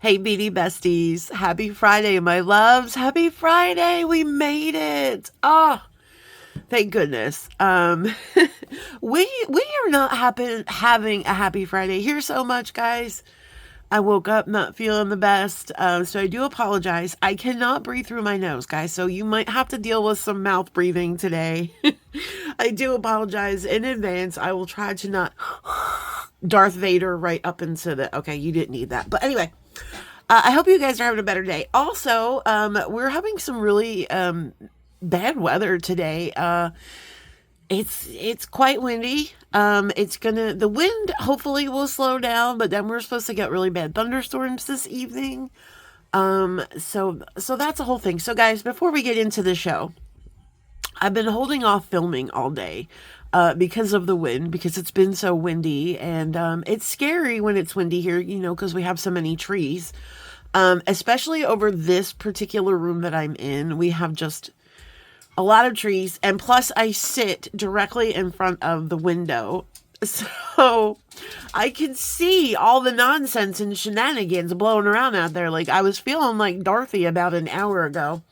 Hey, Beady Besties. Happy Friday, my loves. Happy Friday. We made it. Oh, thank goodness. We are not having a happy Friday here so much, guys. I woke up not feeling the best, so I do apologize. I cannot breathe through my nose, guys, so you might have to deal with some mouth breathing today. I do apologize in advance. I will try to not Darth Vader right up into the... Okay, you didn't need that. But anyway, I hope you guys are having a better day. Also, we're having some really bad weather today. It's quite windy. The wind hopefully will slow down, but then we're supposed to get really bad thunderstorms this evening. So that's the whole thing. So guys, before we get into the show, I've been holding off filming all day, because of the wind, because it's been so windy, and, it's scary when it's windy here, you know, because we have so many trees, especially over this particular room that I'm in. We have just a lot of trees, and plus I sit directly in front of the window, so I can see all the nonsense and shenanigans blowing around out there. Like, I was feeling like Dorothy about an hour ago.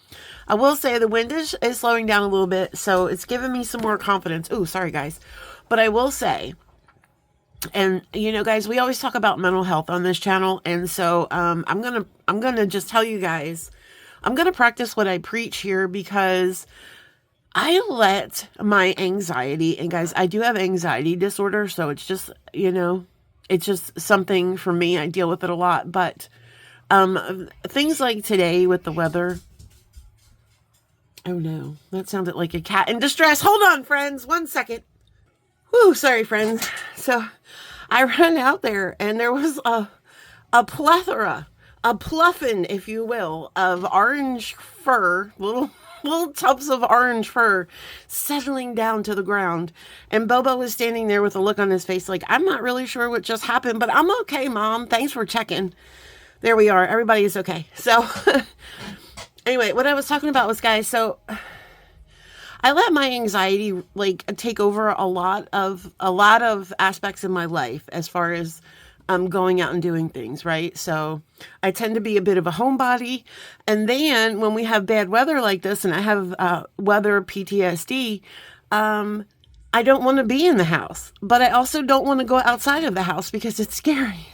I will say the wind is slowing down a little bit, so it's giving me some more confidence. Ooh, sorry guys. But I will say, and you know guys, we always talk about mental health on this channel, and so I'm gonna just tell you guys, I'm gonna practice what I preach here, because I let my anxiety, and guys, I do have anxiety disorder, so it's just, you know, it's just something for me. I deal with it a lot, but things like today with the weather. Oh no, that sounded like a cat in distress. Hold on, friends, 1 second. Whew, sorry, friends. So I ran out there, and there was a plethora, a pluffin, if you will, of orange fur, little tubs of orange fur settling down to the ground. And Bobo was standing there with a look on his face like, I'm not really sure what just happened, but I'm okay, Mom. Thanks for checking. There we are. Everybody is okay. So anyway, what I was talking about was, guys, so I let my anxiety like take over a lot of aspects in my life as far as going out and doing things, right? So I tend to be a bit of a homebody. And then when we have bad weather like this, and I have weather PTSD, I don't want to be in the house, but I also don't want to go outside of the house because it's scary.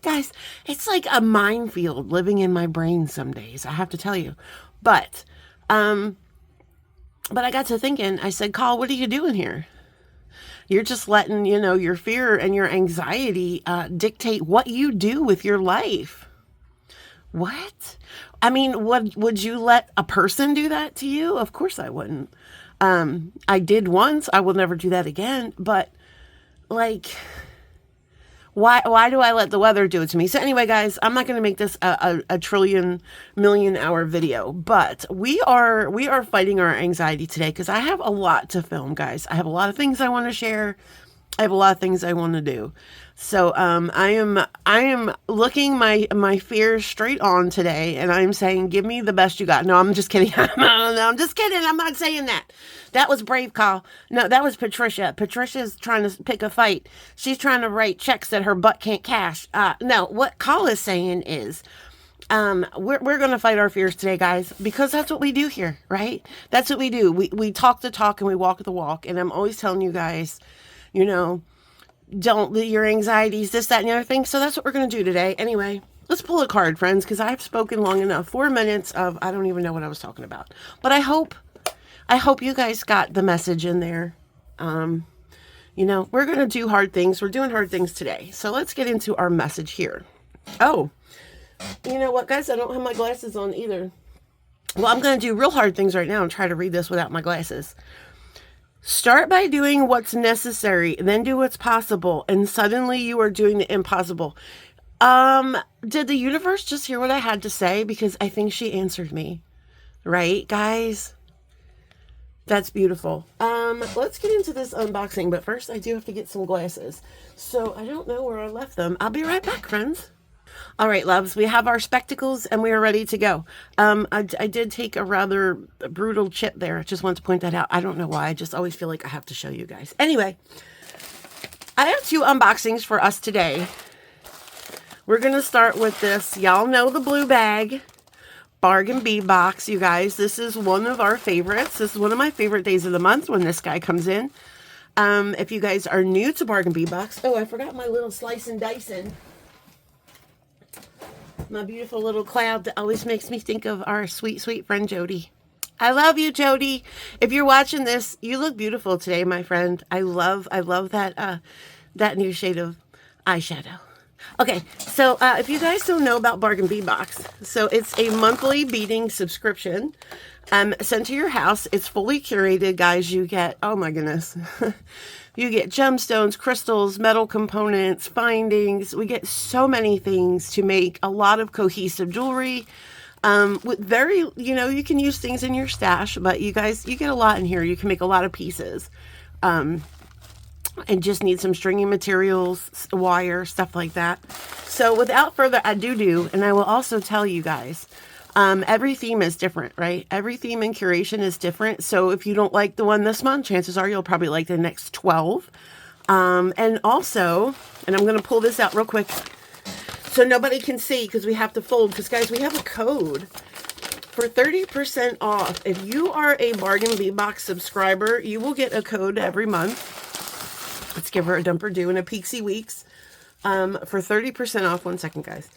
Guys, it's like a minefield living in my brain some days, I have to tell you. But I got to thinking, I said, Carl, what are you doing here? You're just letting, you know, your fear and your anxiety dictate what you do with your life. What? I mean, would you let a person do that to you? Of course I wouldn't. I did once. I will never do that again. But like, why do I let the weather do it to me? So anyway, guys, I'm not going to make this a trillion million hour video, but we are fighting our anxiety today because I have a lot to film, guys. I have a lot of things I want to share. I have a lot of things I want to do. So I am looking my fears straight on today, and I'm saying, give me the best you got. No, I'm just kidding. No, I'm just kidding. I'm not saying that. That was brave, Carl. No, that was Patricia. Patricia's trying to pick a fight. She's trying to write checks that her butt can't cash. No, what Carl is saying is, we're going to fight our fears today, guys, because that's what we do here, right? That's what we do. We talk the talk and we walk the walk. And I'm always telling you guys, you know, don't let your anxieties, this, that, and the other thing. So that's what we're going to do today. Anyway, let's pull a card, friends, because I've spoken long enough. 4 minutes of, I don't even know what I was talking about. But I hope you guys got the message in there. You know, we're going to do hard things. We're doing hard things today. So let's get into our message here. Oh, you know what, guys? I don't have my glasses on either. Well, I'm going to do real hard things right now and try to read this without my glasses. Start by doing what's necessary, then do what's possible, and suddenly you are doing the impossible. Did the universe just hear what I had to say? Because I think she answered me. Right, guys? That's beautiful. Let's get into this unboxing, but first I do have to get some glasses. So I don't know where I left them. I'll be right back, friends. All right, loves, we have our spectacles and we are ready to go. I did take a rather brutal chip there. I just wanted to point that out. I don't know why. I just always feel like I have to show you guys. Anyway, I have 2 unboxings for us today. We're going to start with this. Y'all know the blue bag. Bargain Bead Box, you guys. This is one of our favorites. This is one of my favorite days of the month when this guy comes in. If you guys are new to Bargain Bead Box. Oh, I forgot my little slice and dicing. My beautiful little cloud that always makes me think of our sweet, sweet friend Jody. I love you, Jody. If you're watching this, you look beautiful today, my friend. I love that that new shade of eyeshadow. Okay, so if you guys don't know about Bargain Bead Box, so it's a monthly beading subscription sent to your house. It's fully curated, guys. You get, oh my goodness, you get gemstones, crystals, metal components, findings. We get so many things to make a lot of cohesive jewelry. With very, you know, you can use things in your stash, but you guys, you get a lot in here. You can make a lot of pieces. And just need some stringing materials, wire, stuff like that. So without further ado, and I will also tell you guys, every theme is different, right? Every theme and curation is different. So if you don't like the one this month, chances are you'll probably like the next 12. And also, and I'm going to pull this out real quick so nobody can see because we have to fold. Because guys, we have a code for 30% off. If you are a Bargain Bead Box subscriber, you will get a code every month. Let's give her a dumper do in a Peaksy Weeks for 30% off. 1 second, guys.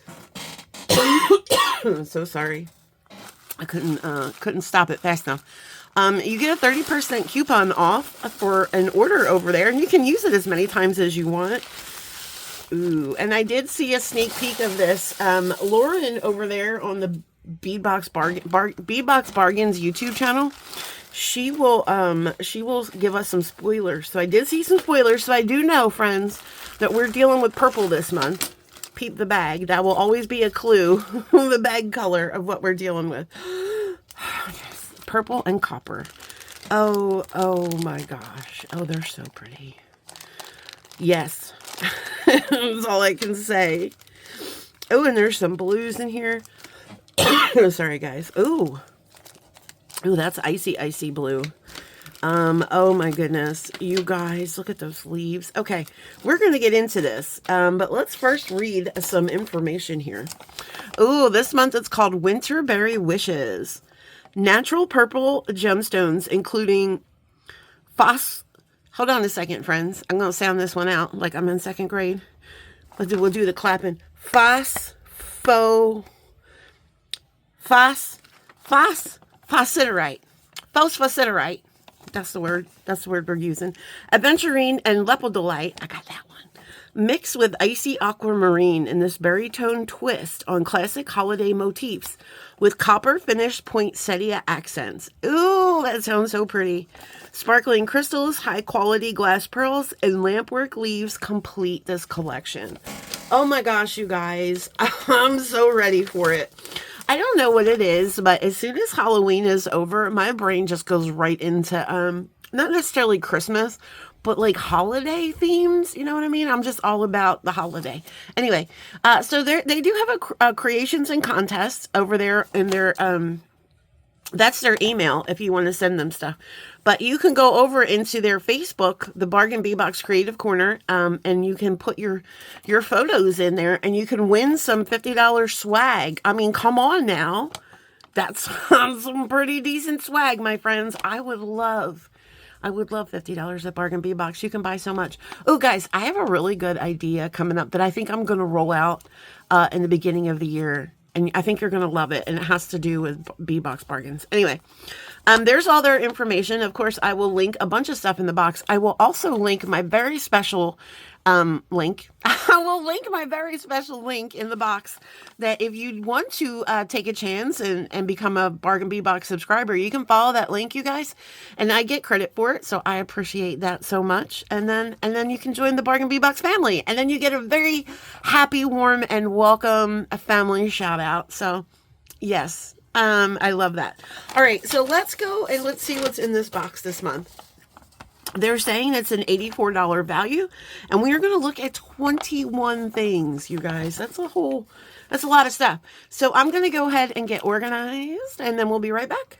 I'm so sorry. I couldn't stop it fast enough. You get a 30% coupon off for an order over there, and you can use it as many times as you want. Ooh, and I did see a sneak peek of this. Lauren over there on the Bead Box Bargains YouTube channel. She will give us some spoilers. So I did see some spoilers. So I do know, friends, that we're dealing with purple this month. Peep the bag. That will always be a clue. The bag color of what we're dealing with. Yes, purple and copper. Oh my gosh. Oh, they're so pretty. Yes. That's all I can say. Oh, and there's some blues in here. Oh, sorry, guys. Ooh. Oh, that's icy blue. Oh my goodness. You guys, look at those leaves. Okay, we're going to get into this. But let's first read some information here. Oh, this month it's called Winterberry Wishes. Natural purple gemstones, including hold on a second, friends. I'm going to sound this one out like I'm in second grade. We'll do the clapping. Phosphositerite. That's the word. That's the word we're using. Aventurine and lepidolite. I got that one. Mixed with icy aquamarine in this berry tone twist on classic holiday motifs with copper finished poinsettia accents. Ooh, that sounds so pretty. Sparkling crystals, high quality glass pearls, and lampwork leaves complete this collection. Oh my gosh, you guys. I'm so ready for it. I don't know what it is, but as soon as Halloween is over, my brain just goes right into, not necessarily Christmas, but like holiday themes. You know what I mean? I'm just all about the holiday. Anyway, so they do have a creations and contests over there in their, that's their email if you want to send them stuff. But you can go over into their Facebook, the Bargain Bead Box Creative Corner, and you can put your photos in there, and you can win some $50 swag. I mean, come on now. That's some pretty decent swag, my friends. I would love $50 at Bargain Bead Box. You can buy so much. Oh, guys, I have a really good idea coming up that I think I'm going to roll out in the beginning of the year. And I think you're going to love it. And it has to do with Bead Box bargains. Anyway, there's all their information. Of course, I will link a bunch of stuff in the box. I will also link my very special link. I will link my very special link in the box that if you want to take a chance and become a Bargain Bead Box subscriber, you can follow that link, you guys, and I get credit for it. So I appreciate that so much. And then you can join the Bargain Bead Box family, and then you get a very happy, warm, and welcome family shout out. So yes, I love that. All right, so let's go and let's see what's in this box this month. They're saying it's an $84 value, and we are going to look at 21 things, you guys. That's a lot of stuff. So I'm going to go ahead and get organized, and then we'll be right back.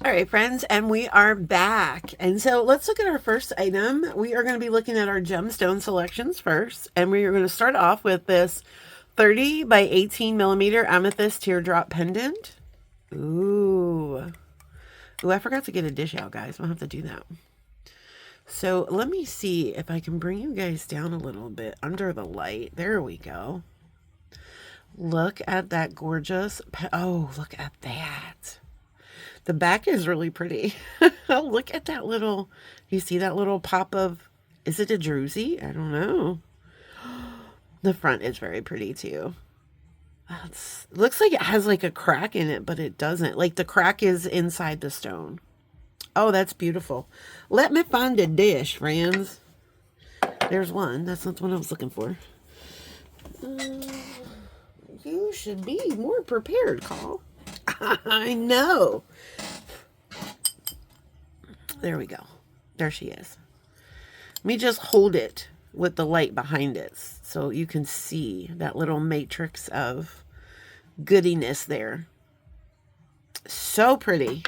All right, friends, and we are back. And so let's look at our first item. We are going to be looking at our gemstone selections first. And we are going to start off with this 30 by 18 millimeter amethyst teardrop pendant. Ooh. Ooh, I forgot to get a dish out, guys. I'll have to do that. So let me see if I can bring you guys down a little bit under the light. There we go. Look at that gorgeous. Oh, look at that. The back is really pretty. Oh, look at that little, you see that little pop of, is it a druzy? I don't know. The front is very pretty too. Looks like it has like a crack in it, but it doesn't. Like the crack is inside the stone. Oh, that's beautiful. Let me find a dish, friends. There's one. That's not the one I was looking for. You should be more prepared, Carl. I know. There we go. There she is. Let me just hold it with the light behind it so you can see that little matrix of goodiness there. So pretty.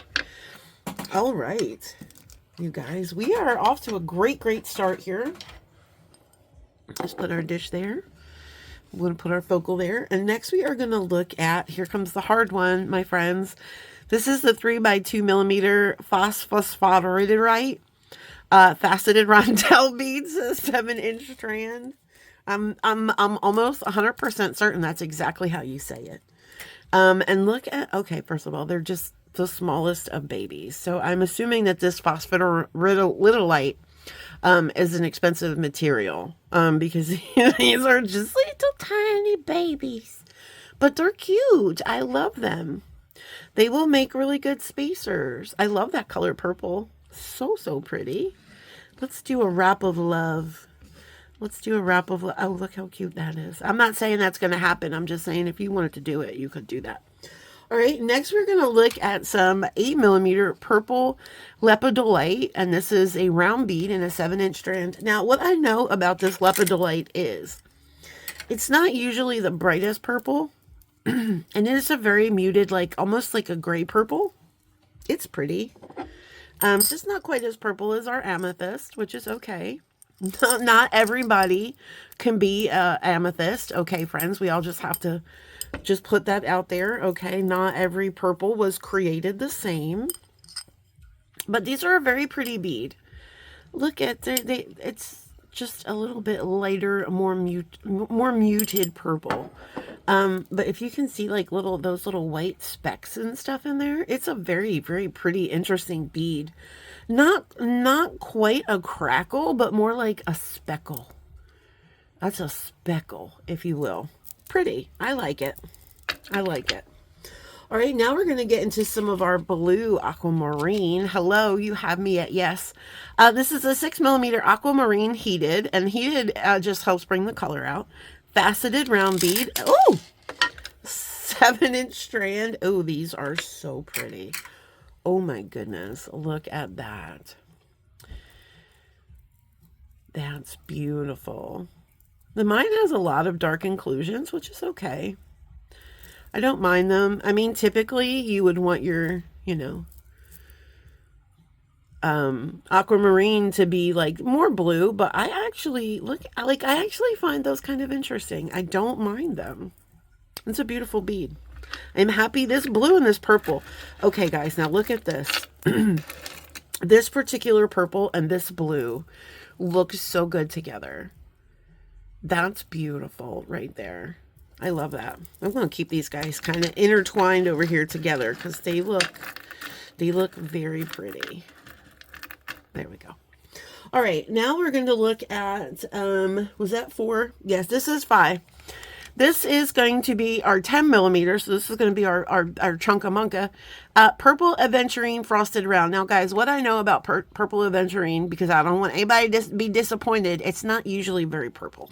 All right, you guys, we are off to a great start here. Let's put our dish there. I'm going to put our focal there. And next we are going to look at, here comes the hard one, my friends. This is the 3 by 2 millimeter phosphosphoridite faceted rondelle beads, 7-inch strand. I'm almost 100% certain that's exactly how you say it. And look at, okay, first of all, they're just the smallest of babies. So I'm assuming that this phosphoridite is an expensive material because these are just little tiny babies. But they're cute. I love them. They will make really good spacers. I love that color purple. So pretty. Let's do a wrap of love. Let's do a wrap of love. Oh, look how cute that is. I'm not saying that's going to happen. I'm just saying if you wanted to do it, you could do that. All right, next we're going to look at some 8 millimeter purple lepidolite, and this is a round bead in a 7-inch strand. Now, what I know about this lepidolite is it's not usually the brightest purple, and it is a very muted, like almost like a gray purple. It's pretty. It's just not quite as purple as our amethyst, which is okay. Not everybody can be amethyst. Okay, friends, we all just have to just put that out there. Okay, not every purple was created the same. But these are a very pretty bead. Look at it's just a little bit lighter, more muted purple. But if you can see like those little white specks and stuff in there, it's a very pretty, interesting bead. Not quite a crackle, but more like a speckle. That's a speckle, if you will. Pretty. I like it. I like it. All right, now we're going to get into some of our blue aquamarine. Hello, you have me at yes. This is a 6 millimeter aquamarine heated, and heated just helps bring the color out. Faceted round bead. Oh, 7-inch strand. Oh, these are so pretty. Oh my goodness, look at that. That's beautiful. The mine has a lot of dark inclusions, which is okay. I don't mind them. I mean, typically you would want your, aquamarine to be like more blue, but I actually I actually find those kind of interesting. I don't mind them. It's a beautiful bead. I'm happy this blue and this purple. Okay, guys, now look at this. This particular purple and this blue look so good together. That's beautiful right there. I love that. I'm going to keep these guys kind of intertwined over here together because they look very pretty. There we go. All right, now we're going to look at, was that 4? Yes, this is 5. This is going to be our 10 millimeters. So this is going to be our chunka-munka. Purple aventurine frosted round. Now, guys, what I know about purple aventurine, because I don't want anybody to be disappointed, it's not usually very purple.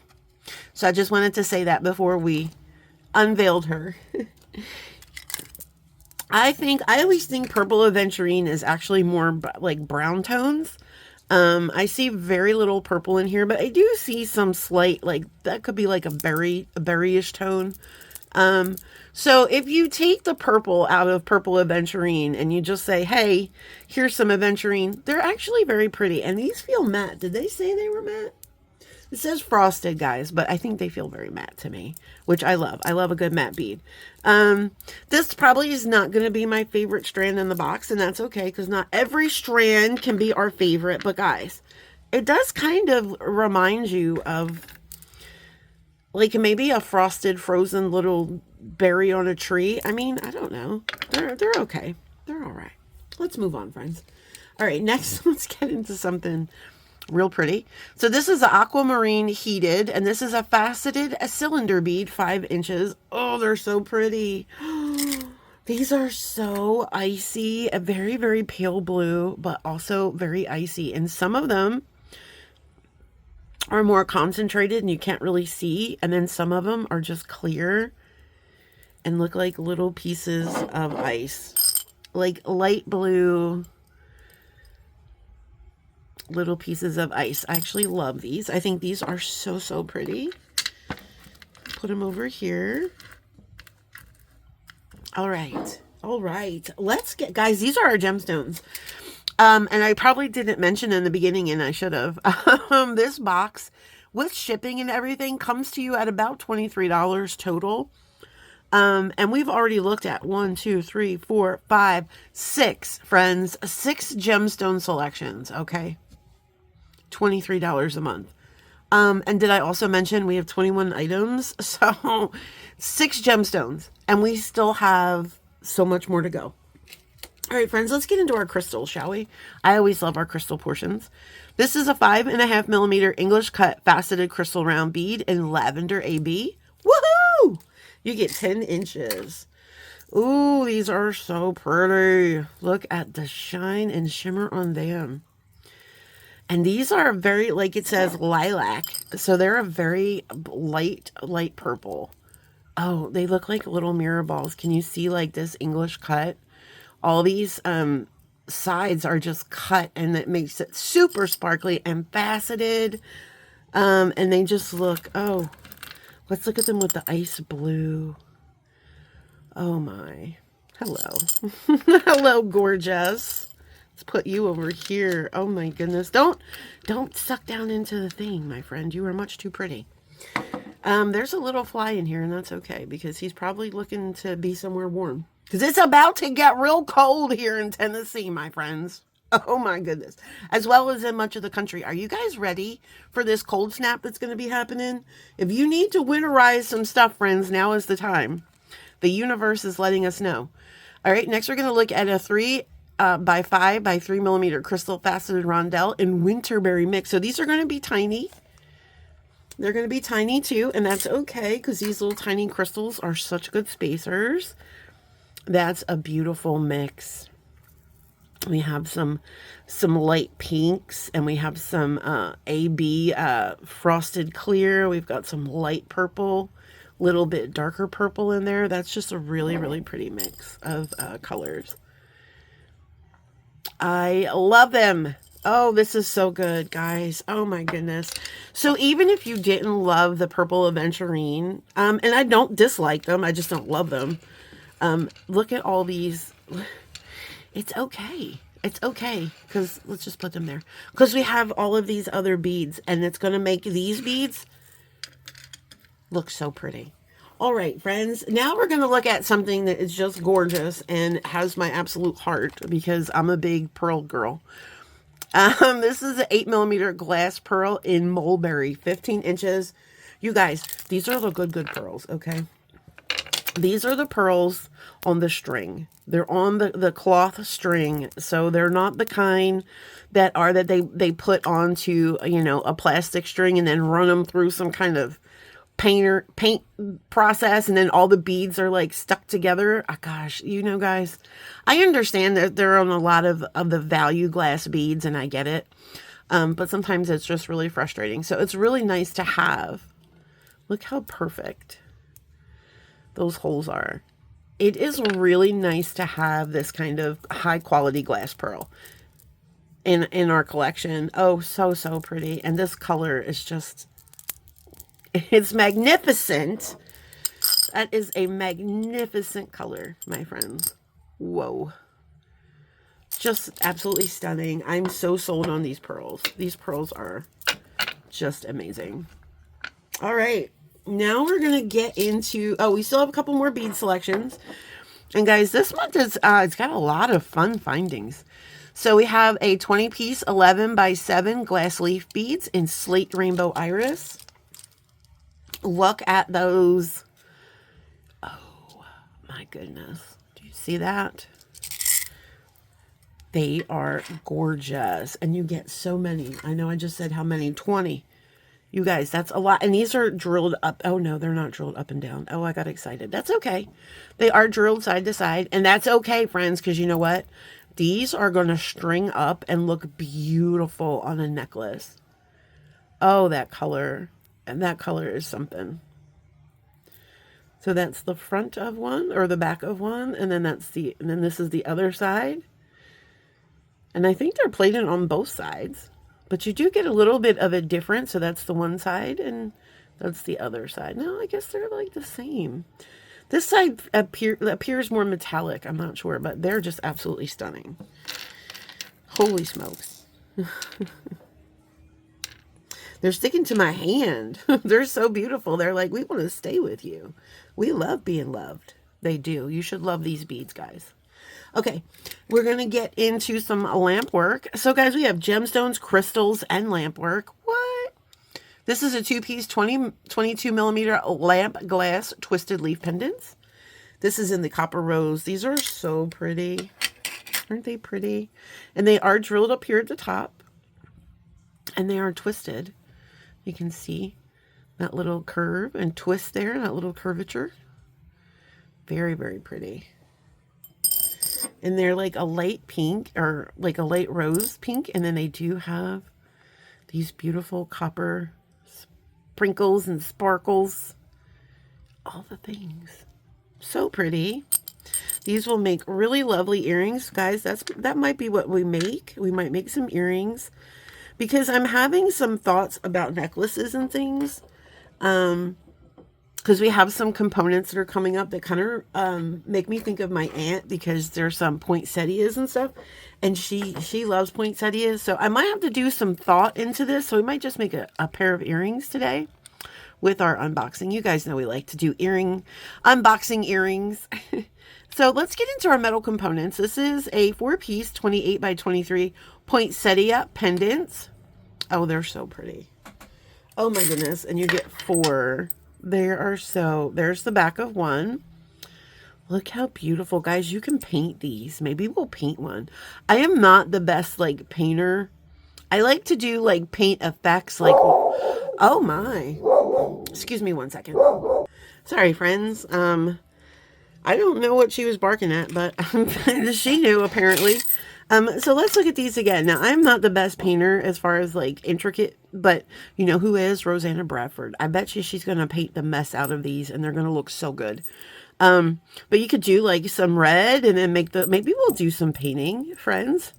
So I just wanted to say that before we unveiled her. I always think purple aventurine is actually more like brown tones. I see very little purple in here, but I do see some slight, like that could be like a berryish tone So if you take the purple out of Purple Aventurine and you just say, hey, here's some Aventurine, they're actually very pretty. And these feel matte. Did they say they were matte? It says frosted, guys, but I think they feel very matte to me, which I love. I love a good matte bead. This probably is not going to be my favorite strand in the box, and that's okay, because not every strand can be our favorite. But guys, it does kind of remind you of like maybe a frosted, frozen little berry on a tree. I mean, I don't know. They're okay. They're all right. Let's move on, friends. All right, next, let's get into something real pretty. So this is the aquamarine heated, and this is a faceted cylinder bead, 5 inches. Oh, they're so pretty. These are so icy, a very, very pale blue, but also very icy. And some of them are more concentrated and you can't really see. And then some of them are just clear and look like little pieces of ice. Like light blue, little pieces of ice. I actually love these. I think these are so, so pretty. Put them over here. All right. All right. Let's get, guys, these are our gemstones. And I probably didn't mention in the beginning, and I should have. This box with shipping and everything comes to you at about $23 total. And we've already looked at 1, 2, 3, 4, 5, 6, friends, 6 gemstone selections. Okay. $23 a month. And did I also mention we have 21 items? So 6 gemstones, and we still have so much more to go. All right, friends, let's get into our crystals, shall we? I always love our crystal portions. This is a 5.5 millimeter English cut faceted crystal round bead in lavender AB. Woohoo! You get 10 inches. Ooh, these are so pretty. Look at the shine and shimmer on them. And these are very, like it says, lilac. So they're a very light purple. Oh, they look like little mirror balls. Can you see like this English cut? All these sides are just cut, and it makes it super sparkly and faceted. And they just look, oh, let's look at them with the ice blue. Oh my. Hello. Hello, gorgeous. Let's put you over here. Oh my goodness. Don't suck down into the thing, my friend. You are much too pretty. There's a little fly in here, and that's okay, because he's probably looking to be somewhere warm. Because it's about to get real cold here in Tennessee, my friends. Oh my goodness. As well as in much of the country. Are you guys ready for this cold snap that's going to be happening? If you need to winterize some stuff, friends, now is the time. The universe is letting us know. All right, next we're going to look at a 3 by 5 by 3 millimeter crystal faceted rondelle in Winterberry mix. So these are going to be tiny. They're going to be tiny too, and that's okay, because these little tiny crystals are such good spacers. That's a beautiful mix. We have some light pinks, and we have some AB frosted clear. We've got some light purple, little bit darker purple in there. That's just a really, really pretty mix of colors. I love them. Oh, this is so good, guys. Oh my goodness. So even if you didn't love the Purple Aventurine, and I don't dislike them, I just don't love them. Look at all these. It's okay. It's okay, because let's just put them there. Because we have all of these other beads, and it's going to make these beads look so pretty. All right, friends. Now we're going to look at something that is just gorgeous and has my absolute heart, because I'm a big pearl girl. This is an 8 millimeter glass pearl in mulberry, 15 inches. You guys, these are the good pearls, okay? These are the pearls on the string. They're on the cloth string. So they're not the kind that they put onto, you know, a plastic string and then run them through some kind of paint process, and then all the beads are like stuck together. Oh, gosh, you know, guys, I understand that they're on a lot of the value glass beads, and I get it. But sometimes it's just really frustrating. So it's really nice to have. Look how perfect those holes are. It is really nice to have this kind of high quality glass pearl in our collection. Oh, so pretty. And this color is just, it's magnificent. That is a magnificent color, my friends. Whoa. Just absolutely stunning. I'm so sold on these pearls. These pearls are just amazing. All right. Now we're going to get into, oh, we still have a couple more bead selections. And guys, this month is, it's got a lot of fun findings. So we have a 20-piece 11 by 7 glass leaf beads in slate rainbow iris. Look at those. Oh my goodness. Do you see that? They are gorgeous. And you get so many. I know I just said how many. 20. You guys, that's a lot. And these are drilled up. Oh, no, they're not drilled up and down. Oh, I got excited. That's okay. They are drilled side to side. And that's okay, friends, because you know what? These are going to string up and look beautiful on a necklace. Oh, that color. And that color is something. So that's the front of one or the back of one. And then this is the other side. And I think they're plated on both sides. But you do get a little bit of a difference. So that's the one side and that's the other side. No, I guess they're like the same. This side appears more metallic. I'm not sure, but they're just absolutely stunning. Holy smokes. They're sticking to my hand. They're so beautiful. They're like, we want to stay with you. We love being loved. They do. You should love these beads, guys. Okay, we're going to get into some lamp work. So, guys, we have gemstones, crystals, and lamp work. What? This is a 2-piece 22 millimeter lamp glass twisted leaf pendants. This is in the copper rose. These are so pretty. Aren't they pretty? And they are drilled up here at the top. And they are twisted. You can see that little curve and twist there, that little curvature. Very, very pretty. And they're like a light pink or like a light rose pink. And then they do have these beautiful copper sprinkles and sparkles. All the things. So pretty. These will make really lovely earrings. Guys, that might be what we make. We might make some earrings. Because I'm having some thoughts about necklaces and things. Because we have some components that are coming up that kind of make me think of my aunt, because there's some poinsettias and stuff, and she loves poinsettias. So I might have to do some thought into this. So we might just make a pair of earrings today with our unboxing. You guys know we like to do unboxing earrings. So let's get into our metal components. This is a 4-piece 28 by 23 poinsettia pendants. Oh, they're so pretty. Oh my goodness. And you get 4. There's the back of one. Look how beautiful, guys. You can paint these. Maybe we'll paint one. I am not the best like painter. I like to do like paint effects like, oh my, excuse me 1 second. Sorry, friends. I don't know what she was barking at, but she knew apparently. So let's look at these again. Now, I'm not the best painter as far as like intricate, but you know who is? Rosanna Bradford. I bet she's going to paint the mess out of these and they're going to look so good. But you could do like some red and then maybe we'll do some painting, friends.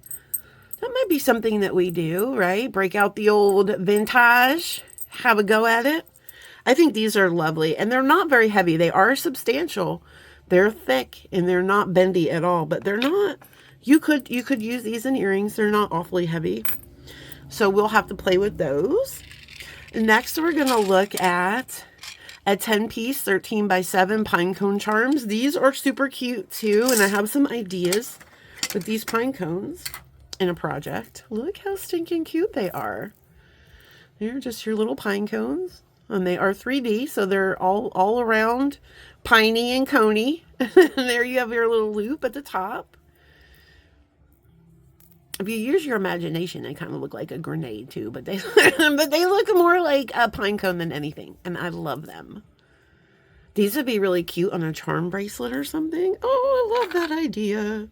That might be something that we do, right? Break out the old vintage, have a go at it. I think these are lovely and they're not very heavy. They are substantial. They're thick and they're not bendy at all, but they're not. You could use these in earrings. They're not awfully heavy. So we'll have to play with those. Next, we're going to look at a 10-piece 13 by 7 pine cone charms. These are super cute too. And I have some ideas with these pine cones in a project. Look how stinking cute they are. They're just your little pine cones. And they are 3D. So they're all around piney and coney. And there you have your little loop at the top. If you use your imagination, they kind of look like a grenade too, but they look more like a pine cone than anything, and I love them. These would be really cute on a charm bracelet or something. Oh, I love that idea.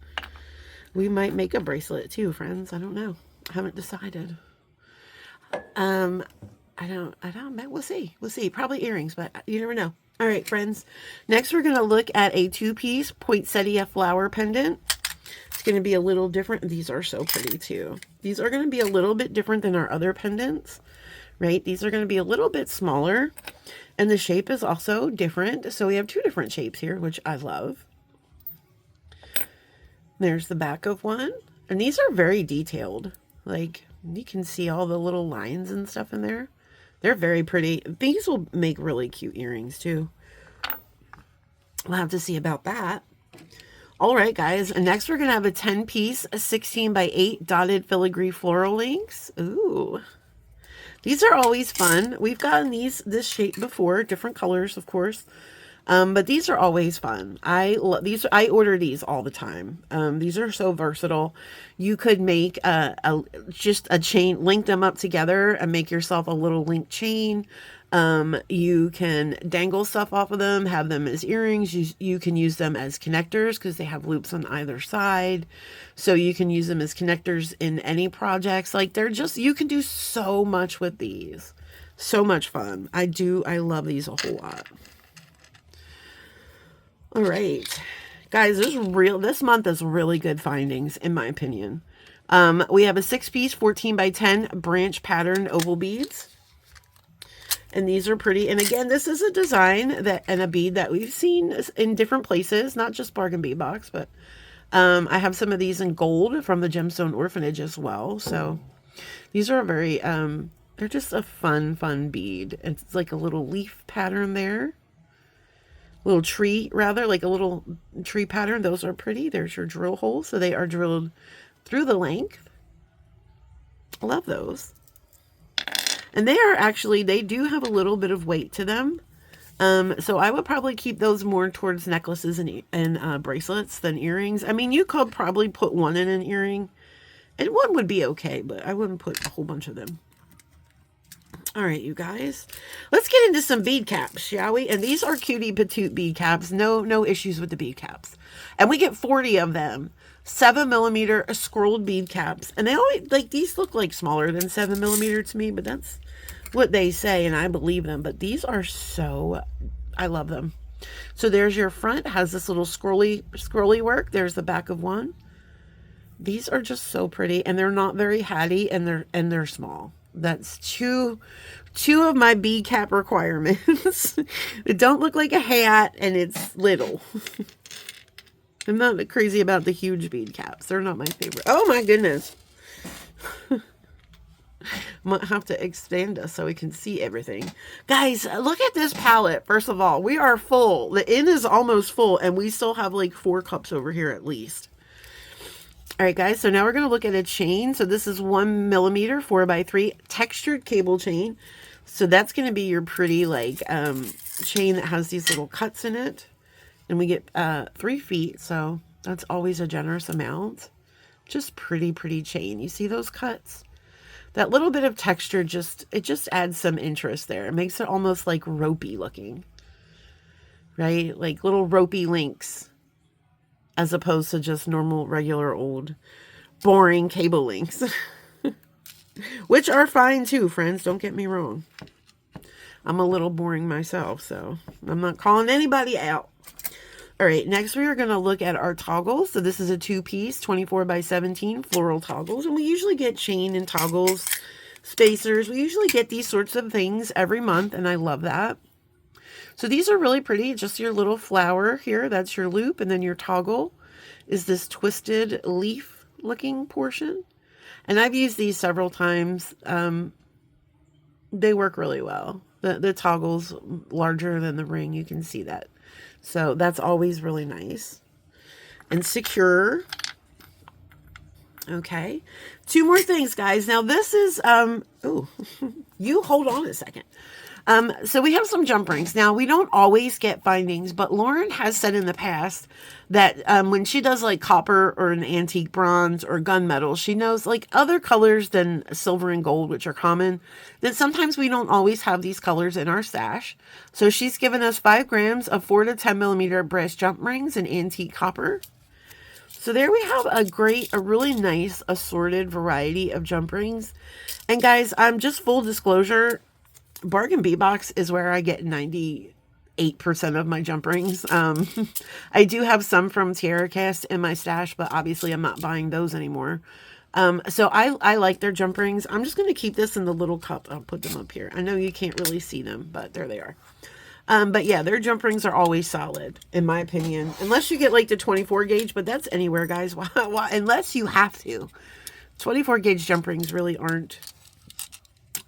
We might make a bracelet too, friends. I don't know. I haven't decided. I don't. We'll see. We'll see. Probably earrings, but you never know. All right, friends. Next, we're gonna look at a 2-piece poinsettia flower pendant. It's going to be a little different. These are so pretty too. These are going to be a little bit different than our other pendants. right? These are going to be a little bit smaller, and the shape is also different. So we have two different shapes here, which I love. There's the back of one, and these are very detailed. Like, you can see all the little lines and stuff in there. They're very pretty. These will make really cute earrings too. We'll have to see about that. All right, guys. And next we're going to have a 10-piece, 16 by 8 dotted filigree floral links. Ooh. These are always fun. We've gotten this shape before, different colors, of course. But these are always fun. I order these all the time. These are so versatile. You could make just a chain, link them up together and make yourself a little link chain. You can dangle stuff off of them, have them as earrings. You can use them as connectors because they have loops on either side. So you can use them as connectors in any projects. Like, you can do so much with these. So much fun. I love these a whole lot. All right, guys, this month is really good findings, in my opinion. We have a 6-piece, 14 by 10 branch pattern oval beads. And these are pretty. And again, this is a design and a bead that we've seen in different places, not just Bargain Bead Box, but I have some of these in gold from the Gemstone Orphanage as well. So these are very, they're just a fun bead. It's like a little leaf pattern there. Little tree, rather, like a little tree pattern. Those are pretty. There's your drill holes. So they are drilled through the length. I love those. And they do have a little bit of weight to them. So I would probably keep those more towards necklaces and bracelets than earrings. I mean, you could probably put one in an earring. And one would be okay, but I wouldn't put a whole bunch of them. All right, you guys, let's get into some bead caps, shall we? And these are cutie patootie bead caps. No issues with the bead caps. And we get 40 of them. 7mm scrolled bead caps. And they always, like, these look like smaller than 7mm to me, but that's what they say, and I believe them. But these are I love them. So there's your front, has this little scrolly work. There's the back of one. These are just so pretty, and they're not very hatty, and they're small. That's two of my bead cap requirements. It don't look like a hat, and it's little. I'm not crazy about the huge bead caps. They're not my favorite. Oh my goodness. I might have to expand us so we can see everything. Guys, look at this palette. First of all, we are full. The end is almost full, and we still have like 4 cups over here at least. All right, guys, so now we're going to look at a chain. So this is 1mm 4x3 textured cable chain. So that's going to be your pretty, like, chain that has these little cuts in it. And we get 3 feet, so that's always a generous amount. Just pretty chain. You see those cuts? That little bit of texture just adds some interest there. It makes it almost like ropey looking, right? Like little ropey links, as opposed to just normal, regular, old, boring cable links. Which are fine too, friends. Don't get me wrong. I'm a little boring myself, so I'm not calling anybody out. All right, next we are going to look at our toggles. So this is a 2-piece, 24x17 floral toggles. And we usually get chain and toggles, spacers. We usually get these sorts of things every month, and I love that. So these are really pretty. Just your little flower here. That's your loop. And then your toggle is this twisted leaf looking portion. And I've used these several times. They work really well. The toggle's larger than the ring. You can see that. So that's always really nice and secure. Okay. 2 more things, guys. Now this is, you hold on a second. So we have some jump rings. Now we don't always get findings, but Lauren has said in the past that when she does like copper or an antique bronze or gunmetal, she knows like other colors than silver and gold, which are common, that sometimes we don't always have these colors in our stash. So she's given us 5 grams of 4 to 10mm brass jump rings in antique copper. So there we have a really nice assorted variety of jump rings. And guys, just full disclosure, Bargain Bead Box is where I get 98% of my jump rings. I do have some from Tiara Cast in my stash, but obviously I'm not buying those anymore. So I like their jump rings. I'm just going to keep this in the little cup. I'll put them up here. I know you can't really see them, but there they are. But yeah, their jump rings are always solid, in my opinion. Unless you get like the 24 gauge, but that's anywhere, guys. Why, unless you have to. 24 gauge jump rings really aren't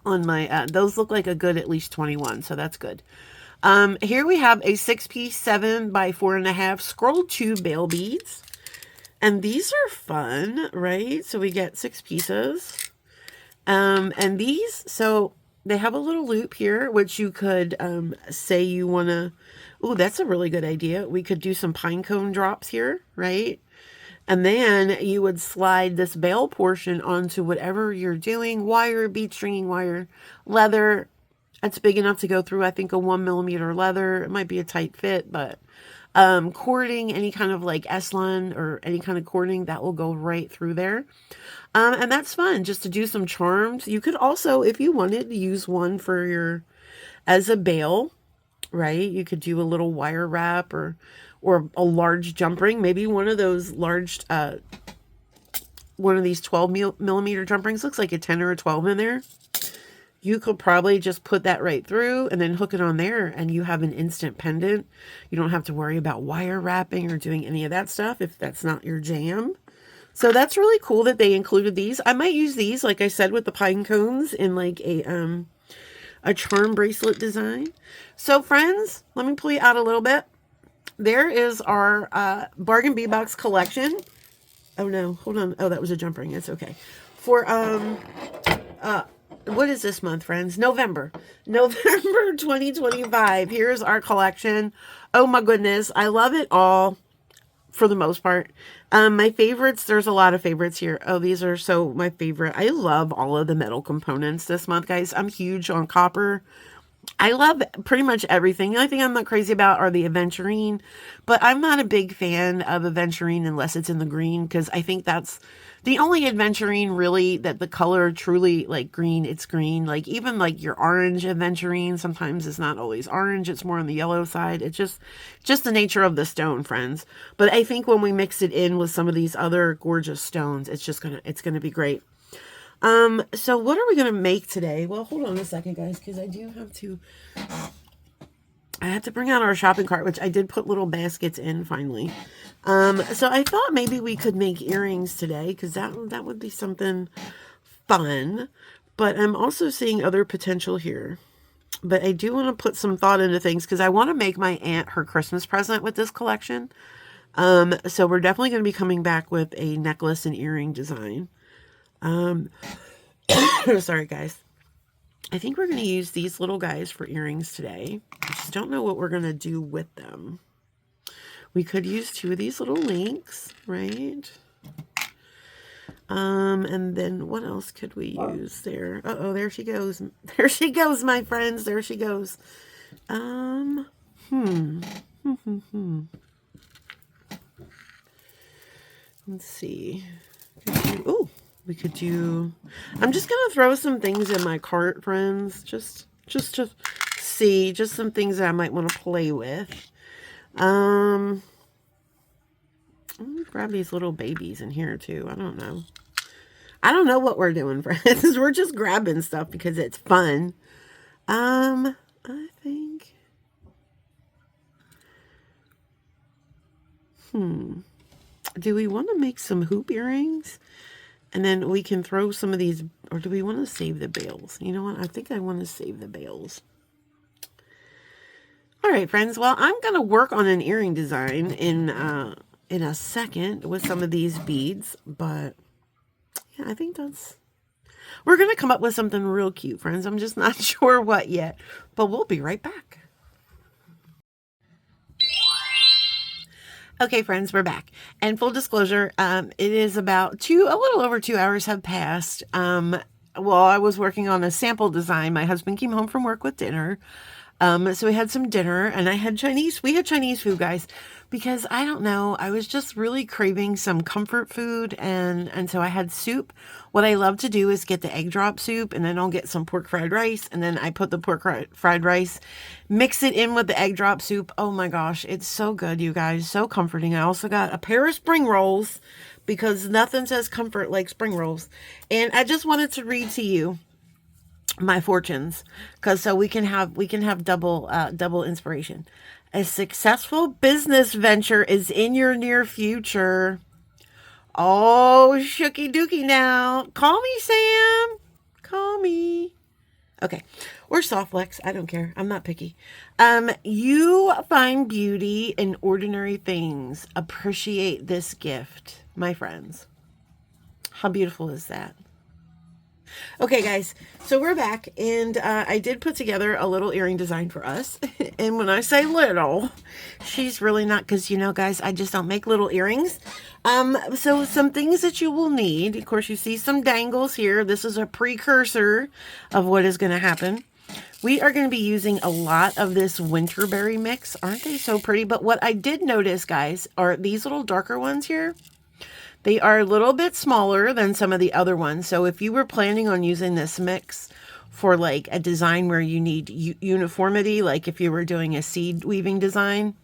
on my, those look like a good at least 21, so that's good. Here we have a 6-piece 7 by 4.5 scroll 2 bail beads. And these are fun, right? So we get 6 pieces. And these, so they have a little loop here, which you could say you want to, oh, that's a really good idea. We could do some pine cone drops here, right? And then you would slide this bail portion onto whatever you're doing, wire, bead stringing wire, leather. It's big enough to go through, I think, a 1mm leather. It might be a tight fit, but cording, any kind of like S-line or any kind of cording, that will go right through there. And that's fun, just to do some charms. You could also, if you wanted, use one for your, as a bail, right? You could do a little wire wrap or a large jump ring. Maybe one of those large, one of these 12mm jump rings. Looks like a 10 or a 12 in there. You could probably just put that right through and then hook it on there, and you have an instant pendant. You don't have to worry about wire wrapping or doing any of that stuff if that's not your jam. So that's really cool that they included these. I might use these, like I said, with the pine cones in like a charm bracelet design. So friends, let me pull you out a little bit. There is our Bargain Bead Box collection. Oh no, hold on. Oh, that was a jump ring. It's okay. For what is this month, friends? November 2025. Here's our collection. Oh my goodness, I love it all for the most part. My favorites, there's a lot of favorites here. Oh, these are so my favorite. I love all of the metal components this month, guys. I'm huge on copper. I love pretty much everything. The only thing I'm not crazy about are the aventurine, but I'm not a big fan of aventurine unless it's in the green, because I think that's the only aventurine really that the color truly like green. It's green. Like even like your orange aventurine sometimes is not always orange. It's more on the yellow side. It's just the nature of the stone, friends. But I think when we mix it in with some of these other gorgeous stones, it's gonna be great. So what are we going to make today? Well, hold on a second, guys, because I have to bring out our shopping cart, which I did put little baskets in finally. So I thought maybe we could make earrings today, because that would be something fun. But I'm also seeing other potential here. But I do want to put some thought into things, because I want to make my aunt her Christmas present with this collection. So we're definitely going to be coming back with a necklace and earring design. Sorry guys. I think we're going to use these little guys for earrings today. I just don't know what we're going to do with them. We could use 2 of these little links, right? And then what else could we use there? Uh-oh, there she goes. There she goes, my friends. There she goes. Let's see. Oh, we could do, I'm just going to throw some things in my cart, friends, just to see, just some things that I might want to play with. Let me grab these little babies in here too. I don't know what we're doing, friends. We're just grabbing stuff because it's fun. I think, do we want to make some hoop earrings? And then we can throw some of these, or do we want to save the bails? You know what? I think I want to save the bails. All right, friends. Well, I'm going to work on an earring design in a second with some of these beads. But yeah, I think we're going to come up with something real cute, friends. I'm just not sure what yet, but we'll be right back. Okay, friends, we're back. And full disclosure, it is about a little over 2 hours have passed. While I was working on a sample design, my husband came home from work with dinner. So we had some dinner, and we had Chinese food, guys. because I don't know, I was just really craving some comfort food, and so I had soup. What I love to do is get the egg drop soup, and then I'll get some pork fried rice, and then I put the pork fried rice, mix it in with the egg drop soup. Oh my gosh, it's so good, you guys, so comforting. I also got a pair of spring rolls because nothing says comfort like spring rolls. And I just wanted to read to you my fortunes, because so we can have double inspiration. A successful business venture is in your near future. Oh, shooky dookie now. Call me, Sam. Call me. Okay. Or soft flex. I don't care. I'm not picky. You find beauty in ordinary things. Appreciate this gift, my friends. How beautiful is that? Okay, guys, so we're back, and I did put together a little earring design for us. And when I say little, she's really not, because, you know, guys, I just don't make little earrings. So some things that you will need. Of course, you see some dangles here. This is a precursor of what is going to happen. We are going to be using a lot of this Winterberry mix. Aren't they so pretty? But what I did notice, guys, are these little darker ones here. They are a little bit smaller than some of the other ones. So if you were planning on using this mix for like a design where you need uniformity, like if you were doing a seed weaving design,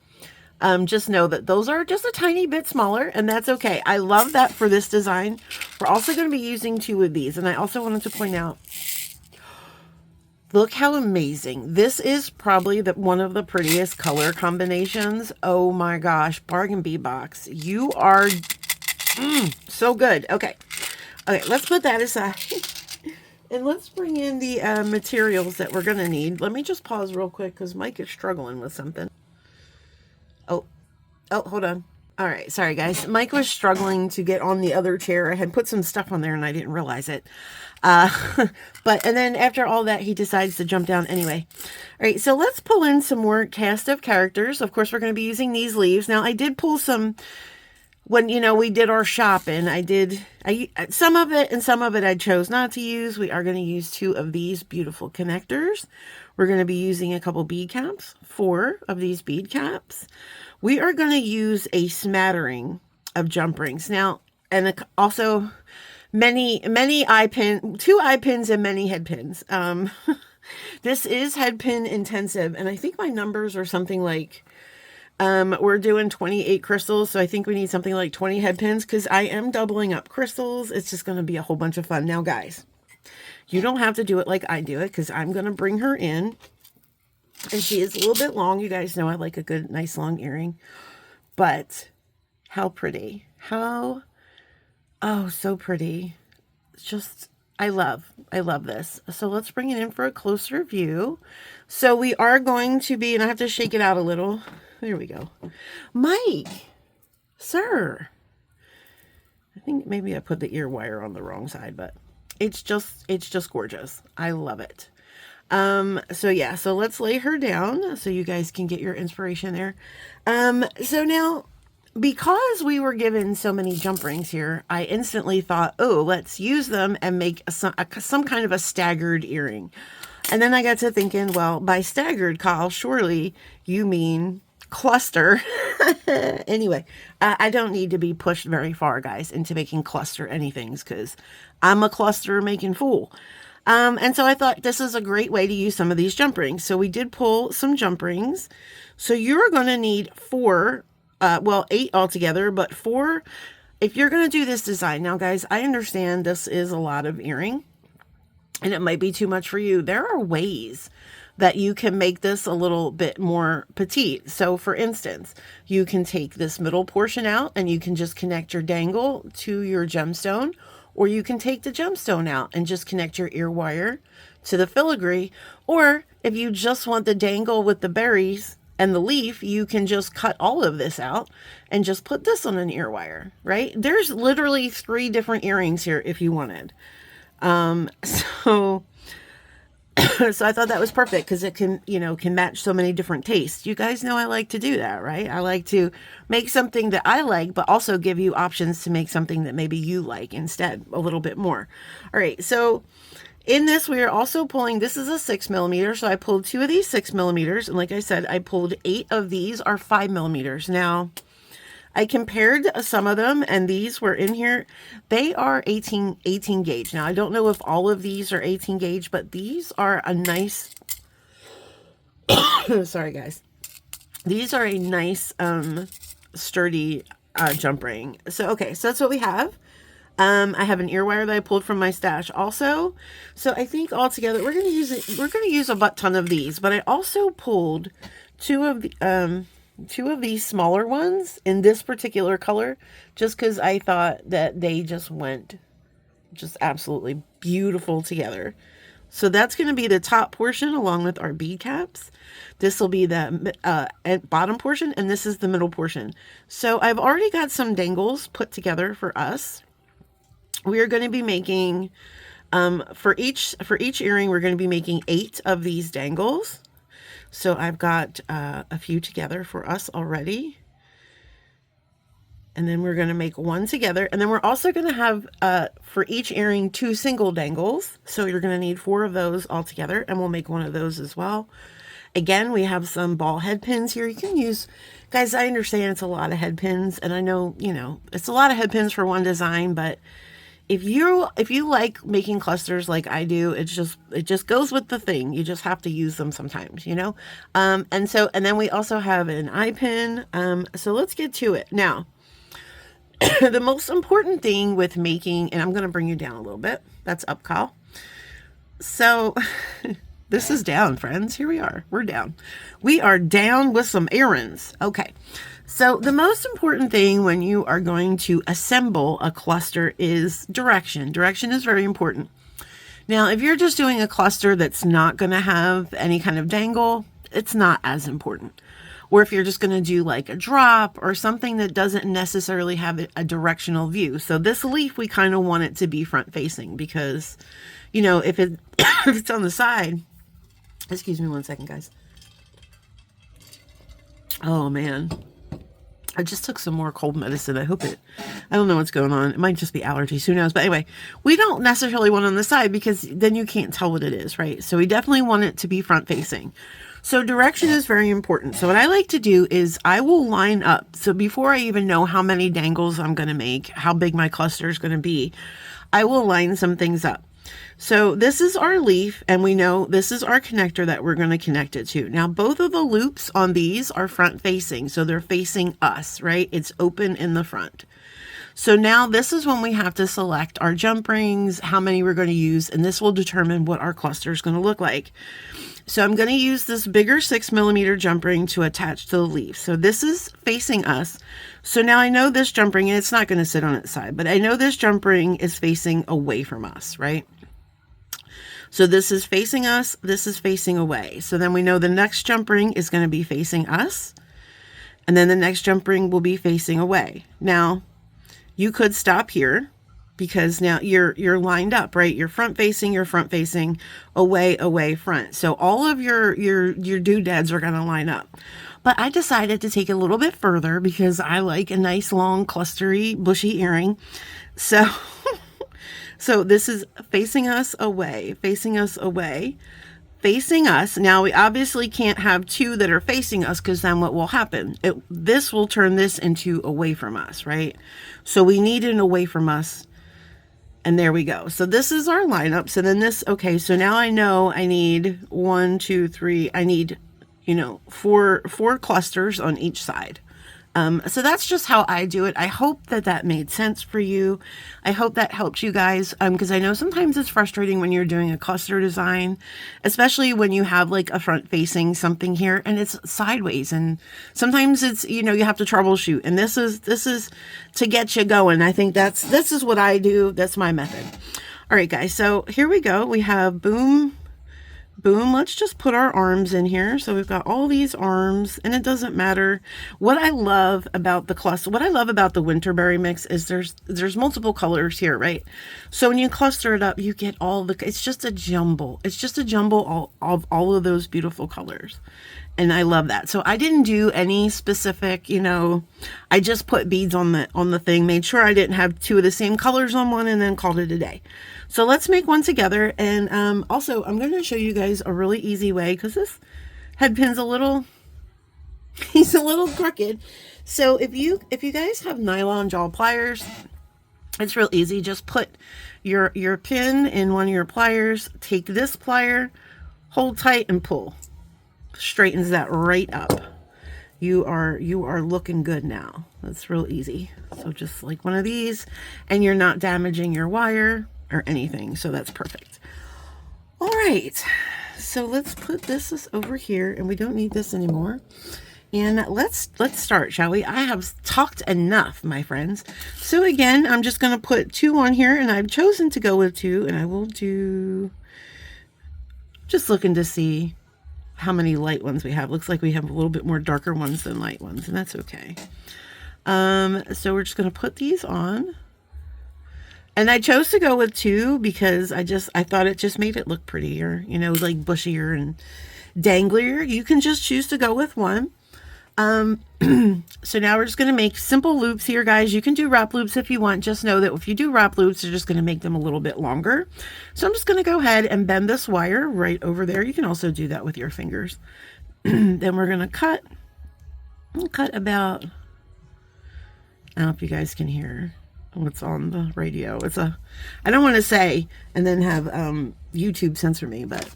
just know that those are just a tiny bit smaller, and that's okay. I love that for this design. We're also going to be using 2 of these. And I also wanted to point out, look how amazing. This is probably one of the prettiest color combinations. Oh my gosh, Bargain Bead Box. You are so good. Okay, let's put that aside. And let's bring in the materials that we're going to need. Let me just pause real quick because Mike is struggling with something. Oh, hold on. All right, sorry guys. Mike was struggling to get on the other chair. I had put some stuff on there and I didn't realize it. And then after all that, he decides to jump down anyway. All right, so let's pull in some more cast of characters. Of course, we're going to be using these leaves. Now, I did pull some. When, you know, we did our shopping, I some of it, and some of it I chose not to use. We are going to use 2 of these beautiful connectors. We're going to be using a couple bead caps, 4 of these bead caps. We are going to use a smattering of jump rings. Now, and also many eye pin, 2 eye pins and many head pins. This is head pin intensive, and I think my numbers are something like, we're doing 28 crystals, so I think we need something like 20 head pins, because I am doubling up crystals. It's just going to be a whole bunch of fun. Now, guys, you don't have to do it like I do it, because I'm going to bring her in, and she is a little bit long. You guys know I like a good, nice long earring, but how pretty. Oh, so pretty. It's just, I love this. So let's bring it in for a closer view. So we are going to be, and I have to shake it out a little. There we go. Mike, sir. I think maybe I put the ear wire on the wrong side, but it's just gorgeous. I love it. So yeah, so let's lay her down so you guys can get your inspiration there. So now, because we were given so many jump rings here, I instantly thought, oh, let's use them and make some kind of a staggered earring. And then I got to thinking, well, by staggered, Kyle, surely you mean cluster. Anyway, I don't need to be pushed very far, guys, into making cluster anythings, because I'm a cluster making fool. And so I thought this is a great way to use some of these jump rings. So we did pull some jump rings. So you're going to need 4, well, 8 altogether, but 4 if you're going to do this design. Now, guys, I understand this is a lot of earring, and it might be too much for you. There are ways that you can make this a little bit more petite. So for instance, you can take this middle portion out and you can just connect your dangle to your gemstone, or you can take the gemstone out and just connect your ear wire to the filigree. Or if you just want the dangle with the berries and the leaf, you can just cut all of this out and just put this on an ear wire, right? There's literally 3 different earrings here if you wanted. So I thought that was perfect, because it can match so many different tastes. You guys know I like to do that, right? I like to make something that I like, but also give you options to make something that maybe you like instead a little bit more. All right. So In this, we are also pulling, this is a 6mm, so I pulled 2 of these 6mm, and like I said, I pulled 8 of these are 5mm. Now, I compared some of them, and these were in here. They are 18 gauge. Now, I don't know if all of these are 18 gauge, but these are a nice, sorry guys. These are a nice, sturdy jump ring. So, okay, so that's what we have. I have an ear wire that I pulled from my stash also. So I think altogether we're gonna use a butt ton of these, but I also pulled two of these smaller ones in this particular color, just because I thought that they just went absolutely beautiful together. So that's going to be the top portion along with our bead caps. This will be the bottom portion, and this is the middle portion. So I've already got some dangles put together for us. We are going to be making, for each earring, we're going to be making 8 of these dangles. So I've got a few together for us already. And then we're going to make one together. And then we're also going to have, for each earring, 2 single dangles. So you're going to need 4 of those all together. And we'll make one of those as well. Again, we have some ball head pins here. You can use, guys, I understand it's a lot of head pins. And I know, you know, it's a lot of head pins for one design. But if you like making clusters like I do, it just goes with the thing. You just have to use them sometimes, you know? And then we also have an eye pin. So let's get to it. Now, the most important thing with making, and I'm going to bring you down a little bit. That's up, Kyle. So this is down, friends. Here we are. We're down. We are down with some errands. Okay. So the most important thing when you are going to assemble a cluster is direction. Direction is very important. Now, if you're just doing a cluster that's not going to have any kind of dangle, it's not as important. Or if you're just going to do like a drop or something that doesn't necessarily have a directional view. So this leaf, we kind of want it to be front facing because, you know, if it's on the side, excuse me one second, guys. Oh man, I just took some more cold medicine. I don't know what's going on. It might just be allergies, who knows? But anyway, we don't necessarily want it on the side because then you can't tell what it is, right? So we definitely want it to be front facing. So direction is very important. So what I like to do is I will line up. So before I even know how many dangles I'm going to make, how big my cluster is going to be, I will line some things up. So this is our leaf, and we know this is our connector that we're going to connect it to. Now, both of the loops on these are front facing, so they're facing us, right? It's open in the front. So now this is when we have to select our jump rings, how many we're going to use, and this will determine what our cluster is going to look like. So I'm going to use this bigger 6mm jump ring to attach to the leaf. So this is facing us. So now I know this jump ring, and it's not going to sit on its side, but I know this jump ring is facing away from us, right? So this is facing us, this is facing away. So then we know the next jump ring is going to be facing us, and then the next jump ring will be facing away. Now, you could stop here because now you're lined up, right? You're front facing, away, front. So all of your doodads are going to line up. But I decided to take it a little bit further because I like a nice long clustery bushy earring. So so this is facing us away, facing us away, facing us. Now we obviously can't have 2 that are facing us because then what will happen? This will turn this into away from us, right? So we need an away from us. And there we go. So this is our lineup. So then this, okay, so now I know I need 1, 2, 3, I need, you know, four clusters on each side. So that's just how I do it. I hope that made sense for you. I hope that helped you guys. Because I know sometimes it's frustrating when you're doing a cluster design, especially when you have like a front facing something here and it's sideways. And sometimes it's, you know, you have to troubleshoot, and this is to get you going. I think this is what I do. That's my method. All right, guys. So here we go. We have boom, boom. Let's just put our arms in here. So we've got all these arms, and it doesn't matter. What I love about the cluster, what I love about the Winterberry mix is there's multiple colors here, right? So when you cluster it up, you get all the, it's just a jumble. It's just a jumble of all of those beautiful colors. And I love that. So I didn't do any specific, you know, I just put beads on the thing, made sure I didn't have two of the same colors on one, and then called it a day. So let's make one together. And also I'm going to show you guys a really easy way, because this head pin's a little, he's a little crooked. So if you guys have nylon jaw pliers, it's real easy. Just put your pin in one of your pliers, take this plier, hold tight and pull. Straightens that right up. You are looking good now. That's real easy. So just like one of these, and you're not damaging your wire or anything. So that's perfect. All right. So let's put this over here, and we don't need this anymore. And let's start, shall we? I have talked enough, my friends. So again, I'm just going to put 2 on here, and I've chosen to go with 2, and I will do, just looking to see how many light ones we have. Looks like we have a little bit more darker ones than light ones, and that's okay. So we're just going to put these on. And I chose to go with 2 because I thought it just made it look prettier, you know, like bushier and danglier. You can just choose to go with 1. So now we're just going to make simple loops here, guys. You can do wrap loops if you want. Just know that if you do wrap loops, you're just going to make them a little bit longer. So I'm just going to go ahead and bend this wire right over there. You can also do that with your fingers. Then we're going to cut about, I don't know if you guys can hear what's on the radio. I don't want to say and then have YouTube censor me, but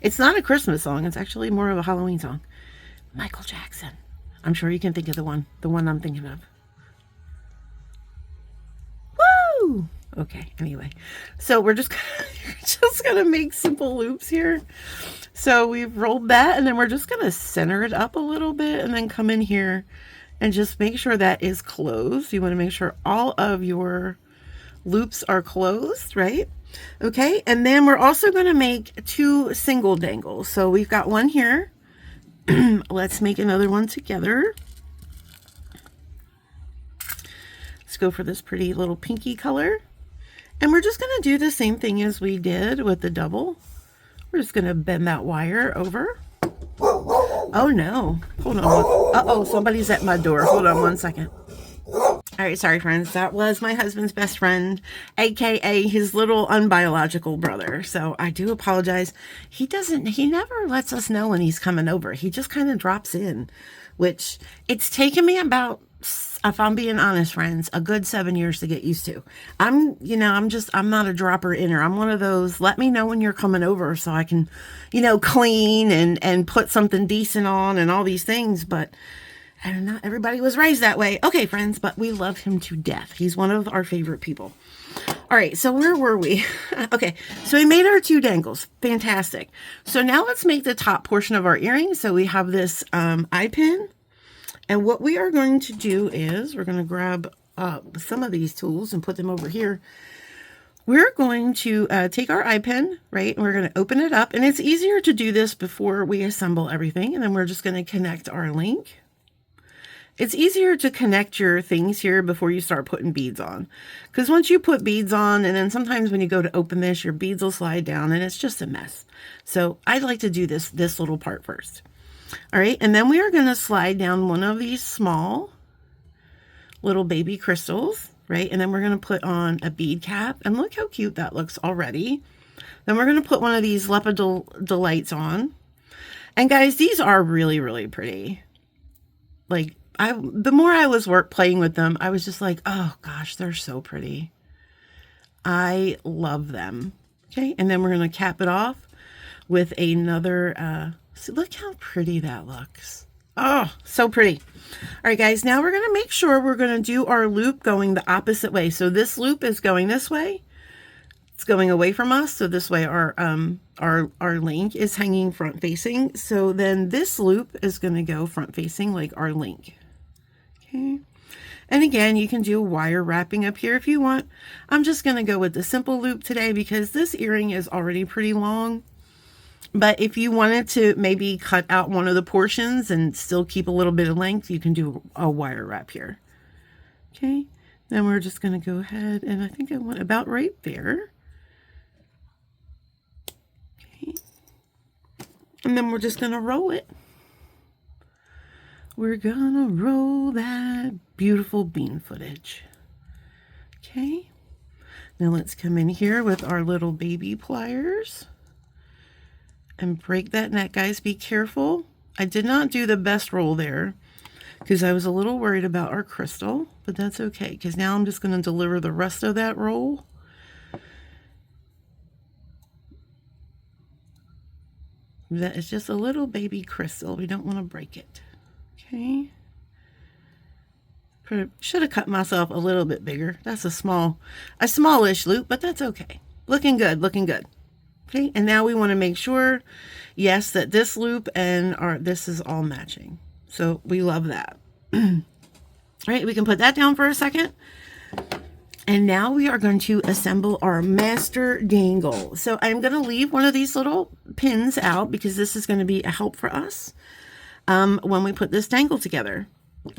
it's not a Christmas song. It's actually more of a Halloween song. Michael Jackson. I'm sure you can think of the one I'm thinking of. Woo! Okay, anyway. So we're just gonna make simple loops here. So we've rolled that, and then we're just gonna center it up a little bit, and then come in here and just make sure that is closed. You want to make sure all of your loops are closed, right? Okay, and then we're also going to make 2 single dangles. So we've got one here. Let's make another one together. Let's go for this pretty little pinky color. And we're just going to do the same thing as we did with the double. We're just going to bend that wire over. Oh no, hold on. Uh-oh, somebody's at my door. Hold on one second. All right, sorry friends, that was my husband's best friend, aka his little unbiological brother. So I do apologize. He never lets us know when he's coming over. He just kind of drops in, which it's taken me about, if I'm being honest, friends, a good 7 years to get used to. I'm not a dropper inner. I'm one of those, let me know when you're coming over so I can, clean and put something decent on and all these things. But I don't know, everybody was raised that way. Okay, friends, but we love him to death. He's one of our favorite people. All right, so where were we? Okay, so we made our 2 dangles. Fantastic. So now let's make the top portion of our earring. So we have this eye pin. And what we are going to do is we're going to grab some of these tools and put them over here. We're going to take our eye pin, right? And we're going to open it up. And it's easier to do this before we assemble everything. And then we're just going to connect our link. It's easier to connect your things here before you start putting beads on. Because once you put beads on, and then sometimes when you go to open this, your beads will slide down and it's just a mess. So I'd like to do this little part first. All right, and then we are going to slide down one of these small little baby crystals, right? And then we're going to put on a bead cap, and look how cute that looks already. Then we're going to put one of these Leopard Delights on. And guys, these are really, really pretty. Like, the more I was playing with them, I was just like, oh gosh, they're so pretty. I love them. Okay, and then we're going to cap it off with another, so look how pretty that looks. Oh, so pretty. All right, guys, now we're going to make sure we're going to do our loop going the opposite way. So this loop is going this way. It's going away from us. So this way our link is hanging front facing. So then this loop is going to go front facing like our link. Okay. And again, you can do wire wrapping up here if you want. I'm just going to go with the simple loop today because this earring is already pretty long. But if you wanted to maybe cut out one of the portions and still keep a little bit of length, you can do a wire wrap here. Okay, then we're just going to go ahead, and I think I went about right there. Okay, and then we're just going to roll it. we're gonna roll that beautiful bean footage. Okay, now let's come in here with our little baby pliers and break that neck, guys. Be careful. I did not do the best roll there because I was a little worried about our crystal, but that's okay because now I'm just going to deliver the rest of that roll. That is just a little baby crystal. We don't want to break it. Okay. Should have cut myself a little bit bigger. That's a smallish loop, but that's okay. Looking good, looking good. Okay, and now we want to make sure, yes, that this loop and this is all matching. So we love that. All right, we can put that down for a second. And now we are going to assemble our master dangle. So I'm going to leave one of these little pins out because this is going to be a help for us when we put this dangle together.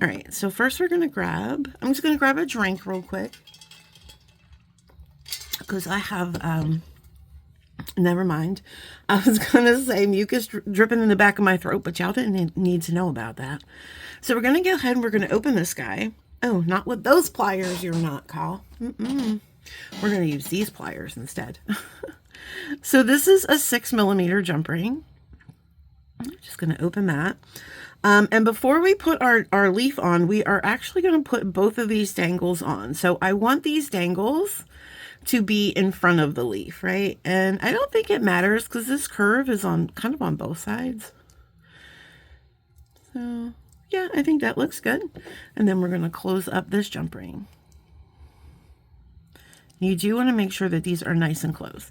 All right, so first I'm just going to grab a drink real quick because I have, never mind. I was going to say mucus dripping in the back of my throat, but y'all didn't need to know about that. So we're going to go ahead and we're going to open this guy. Oh, not with those pliers, you're not, Carl. We're going to use these pliers instead. So this is a 6mm jump ring. I'm just going to open that. And before we put our leaf on, we are actually going to put both of these dangles on. So I want these dangles to be in front of the leaf, right? And I don't think it matters because this curve is kind of on both sides. So yeah, I think that looks good. And then we're going to close up this jump ring. You do want to make sure that these are nice and close.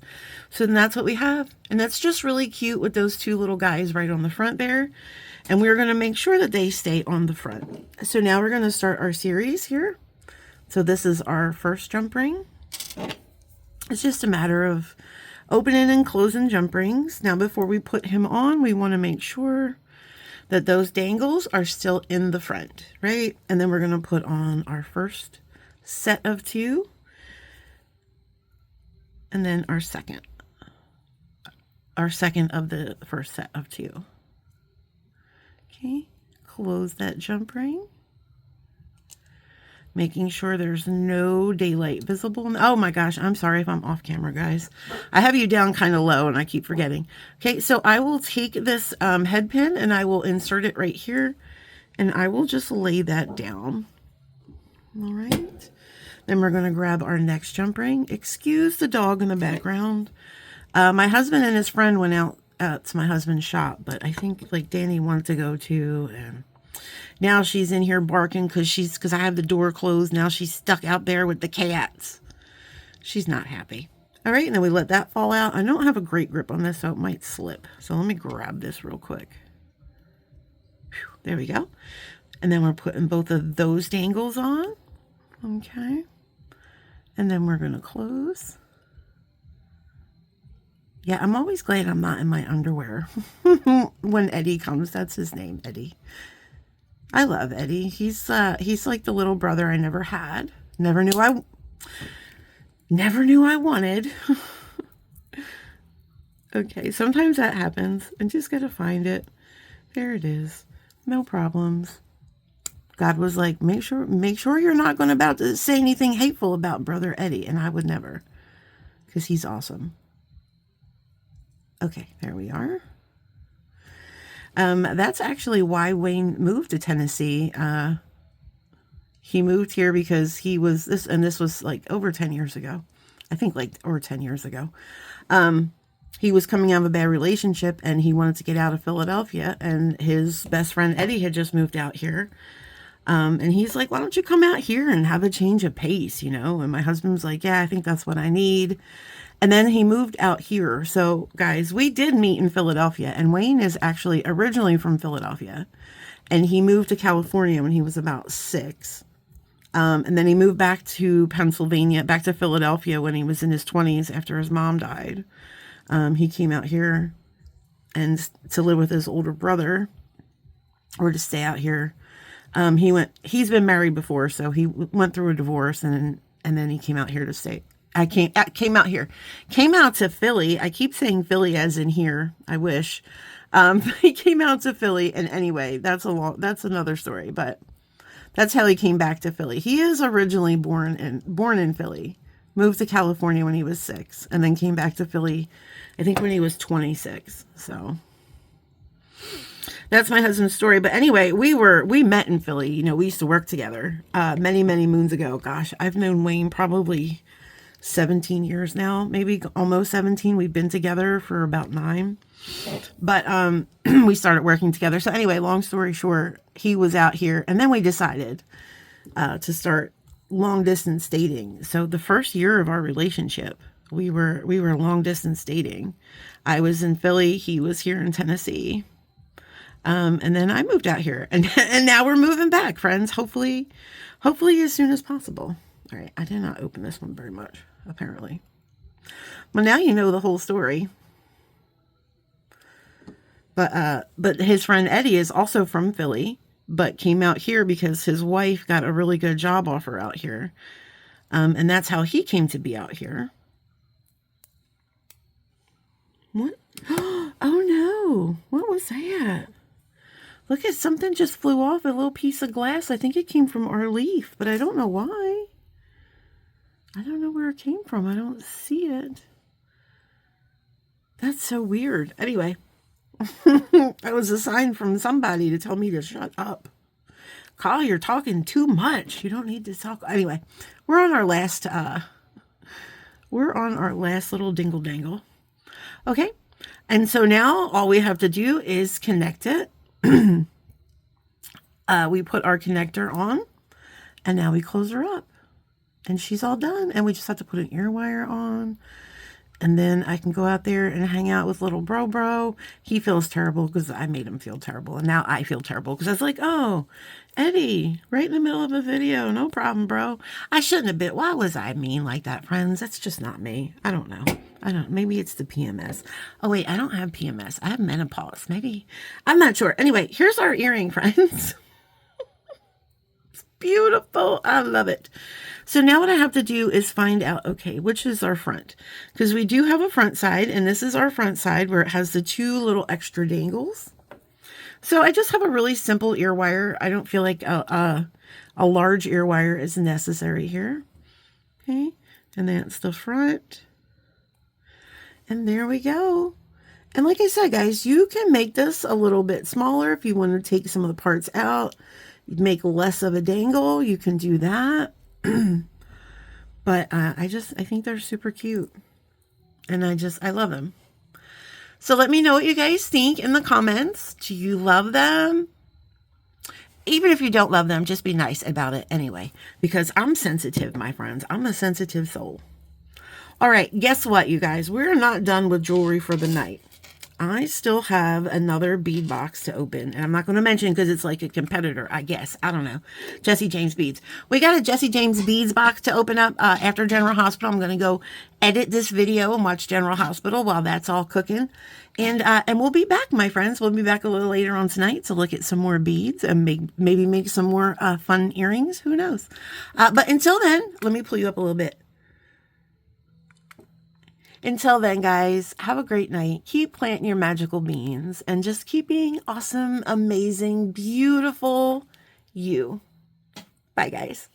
So then that's what we have. And that's just really cute with those two little guys right on the front there. And we're going to make sure that they stay on the front. So now we're going to start our series here. So this is our first jump ring. It's just a matter of opening and closing jump rings. Now before we put him on, we want to make sure that those dangles are still in the front, right? And then we're going to put on our first set of two. And then our second of the first set of two. Okay, close that jump ring. Making sure there's no daylight visible. Oh my gosh, I'm sorry if I'm off camera, guys. I have you down kind of low and I keep forgetting. Okay, so I will take this head pin and I will insert it right here. And I will just lay that down. All right. Then we're going to grab our next jump ring. Excuse the dog in the background. My husband and his friend went out to my husband's shop, but I think like Danny wanted to go too. And now she's in here barking because I have the door closed. Now she's stuck out there with the cats. She's not happy. All right, and then we let that fall out. I don't have a great grip on this, so it might slip. So let me grab this real quick. Whew, there we go. And then we're putting both of those dangles on. Okay. And then we're going to close. Yeah, I'm always glad I'm not in my underwear when Eddie comes. That's his name, Eddie. I love Eddie. He's like the little brother I never had. Never knew I wanted. Okay, sometimes that happens. I just got to find it. There it is. No problems. God was like, make sure you're not going about to say anything hateful about brother Eddie. And I would never, because he's awesome. Okay, there we are. That's actually why Wayne moved to Tennessee. He moved here because this was like over 10 years ago. I think like over 10 years ago. He was coming out of a bad relationship and he wanted to get out of Philadelphia, and his best friend Eddie had just moved out here. And he's like, why don't you come out here and have a change of pace, you know? And my husband's like, yeah, I think that's what I need. And then he moved out here. So guys, we did meet in Philadelphia, and Wayne is actually originally from Philadelphia, and he moved to California when he was about 6. And then he moved back to Pennsylvania, back to Philadelphia when he was in his 20s after his mom died. He came out here and to live with his older brother, or to stay out here. He's been married before, so he went through a divorce, and then he came out here to stay. Came out to Philly. I keep saying Philly as in here. I wish. He came out to Philly, and anyway, that's another story, but that's how he came back to Philly. He is originally born in Philly, moved to California when he was 6, and then came back to Philly, I think when he was 26. So that's my husband's story. But anyway, we met in Philly. You know, we used to work together many, many moons ago. Gosh, I've known Wayne probably 17 years now, maybe almost 17. We've been together for about 9. But we started working together. So anyway, long story short, he was out here, and then we decided to start long distance dating. So the first year of our relationship, we were long distance dating. I was in Philly, he was here in Tennessee. And then I moved out here, and now we're moving back, friends. Hopefully as soon as possible. All right, I did not open this one very much, apparently. Well, now you know the whole story. But his friend Eddie is also from Philly, but came out here because his wife got a really good job offer out here. And that's how he came to be out here. What? Oh no, what was that? Look at something just flew off, a little piece of glass. I think it came from our leaf, but I don't know why. I don't know where it came from. I don't see it. That's so weird. Anyway, that was a sign from somebody to tell me to shut up. Kyle, you're talking too much. You don't need to talk. Anyway, we're on our last little dingle dangle. Okay. And so now all we have to do is connect it. We put our connector on, and now we close her up, and she's all done. And we just have to put an ear wire on, and then I can go out there and hang out with little bro. He feels terrible because I made him feel terrible, and now I feel terrible because I was like, oh, Eddie, right in the middle of a video, no problem, bro. I shouldn't have been. Why was I mean like that, friends? That's just not me. I don't know. Maybe it's the PMS. Oh, wait, I don't have PMS. I have menopause. Maybe. I'm not sure. Anyway, here's our earring, friends. It's beautiful. I love it. So now what I have to do is find out, okay, which is our front? Because we do have a front side, and this is our front side where it has the 2 little extra dangles. So I just have a really simple ear wire. I don't feel like a large ear wire is necessary here. Okay, and that's the front. And there we go. And like I said, guys, you can make this a little bit smaller if you want to take some of the parts out, make less of a dangle. You can do that. But I think they're super cute. And I love them. So let me know what you guys think in the comments. Do you love them? Even if you don't love them, just be nice about it anyway. Because I'm sensitive, my friends. I'm a sensitive soul. All right, guess what, you guys? We're not done with jewelry for the night. I still have another bead box to open, and I'm not going to mention because it's like a competitor, I guess. I don't know. Jesse James Beads. We got a Jesse James Beads box to open up after General Hospital. I'm going to go edit this video and watch General Hospital while that's all cooking. And we'll be back, my friends. We'll be back a little later on tonight to look at some more beads and maybe make some more fun earrings. Who knows? But until then, let me pull you up a little bit. Until then, guys, have a great night. Keep planting your magical beans and just keep being awesome, amazing, beautiful you. Bye, guys.